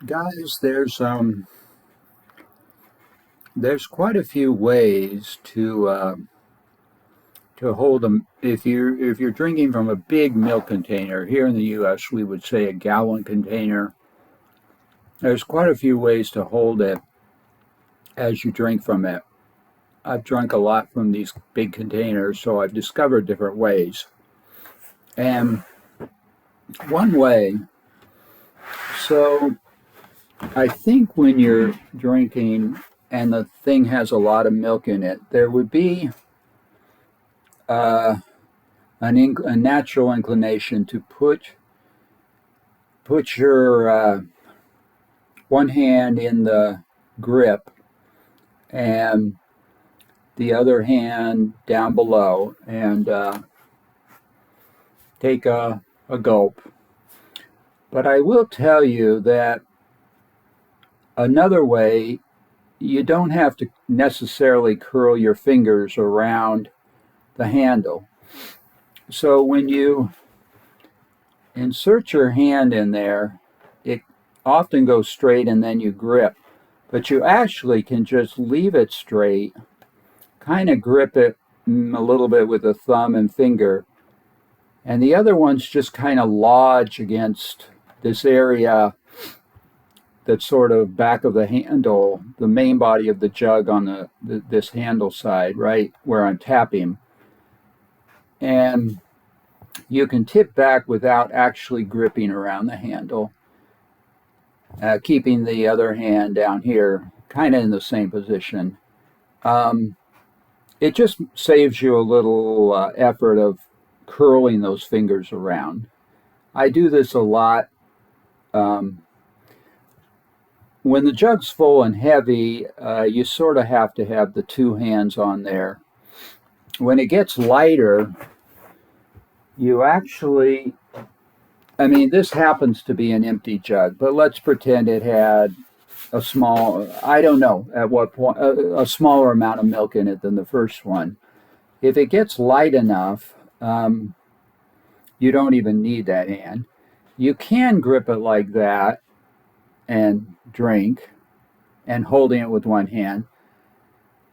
Guys, there's quite a few ways to hold them. If you're drinking from a big milk container, here in the U.S. we would say a gallon container. There's quite a few ways to hold it as you drink from it. I've drunk a lot from these big containers, so I've discovered different ways. And one way, so I think when you're drinking and the thing has a lot of milk in it, there would be uh, a natural inclination to put your one hand in the grip and the other hand down below and take a gulp. But I will tell you that another way, you don't have to necessarily curl your fingers around the handle. So when you insert your hand in there, it often goes straight and then you grip. But you actually can just leave it straight, kind of grip it a little bit with a thumb and finger, and the other ones just kind of lodge against this area that's sort of back of the handle, the main body of the jug on this handle side, right where I'm tapping. And you can tip back without actually gripping around the handle, keeping the other hand down here kind of in the same position. Um, it just saves you a little effort of curling those fingers around. I do this a lot. Um, when the jug's full and heavy, you sort of have to have the two hands on there. When it gets lighter, you actually, I mean, this happens to be an empty jug, but let's pretend it had a small, I don't know at what point, a smaller amount of milk in it than the first one. If it gets light enough, you don't even need that hand. You can grip it like that and drink and holding it with one hand,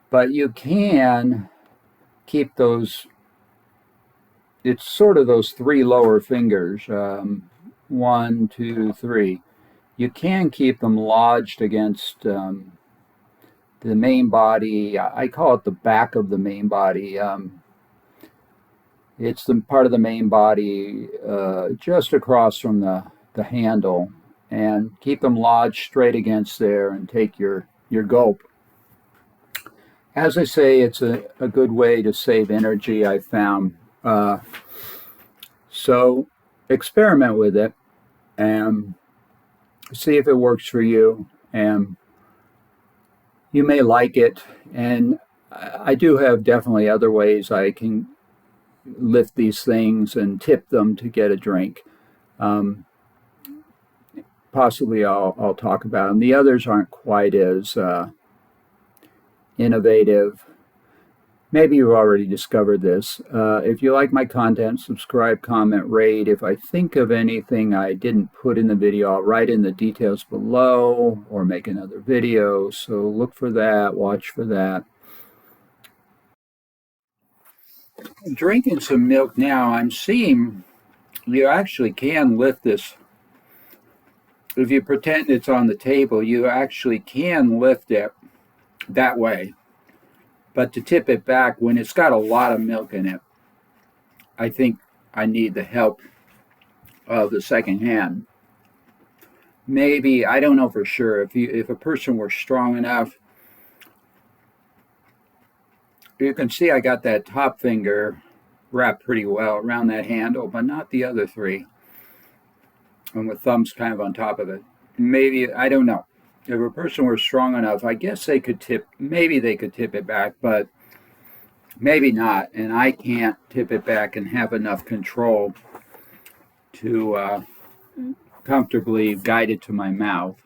but you can keep those, it's sort of those three lower fingers, one, two, three. You can keep them lodged against the main body. I call it the back of the main body. It's the part of the main body just across from the handle, and keep them lodged straight against there and take your gulp. As I say, it's a good way to save energy, I found. So experiment with it and see if it works for you. And you may like it. And I do have definitely other ways I can lift these things and tip them to get a drink. Um, Possibly I'll talk about them. The others aren't quite as innovative. Maybe you've already discovered this. If you like my content, subscribe, comment, rate. If I think of anything I didn't put in the video, I'll write in the details below or make another video. So look for that, watch for that. Drinking some milk now, I'm seeing you actually can lift this. If you pretend it's on the table, you actually can lift it that way. But to tip it back, when it's got a lot of milk in it, I think I need the help of the second hand. Maybe, I don't know for sure, if a person were strong enough, you can see I got that top finger wrapped pretty well around that handle, but not the other three. And with thumbs kind of on top of it. Maybe, I don't know. If a person were strong enough, I guess they could tip, maybe they could tip it back, but maybe not. And I can't tip it back and have enough control to comfortably guide it to my mouth.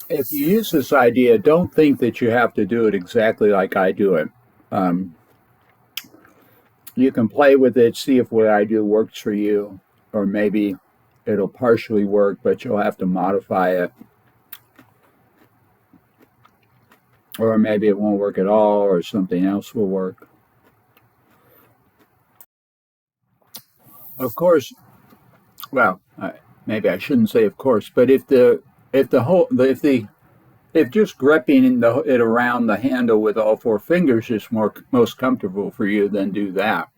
If you use this idea, don't think that you have to do it exactly like I do it. Um, you can play with it, see if what I do works for you, or maybe it'll partially work, but you'll have to modify it. Or maybe it won't work at all, or something else will work. Of course, well, maybe I shouldn't say of course, but if the whole if just gripping it around the handle with all four fingers is most comfortable for you, then do that.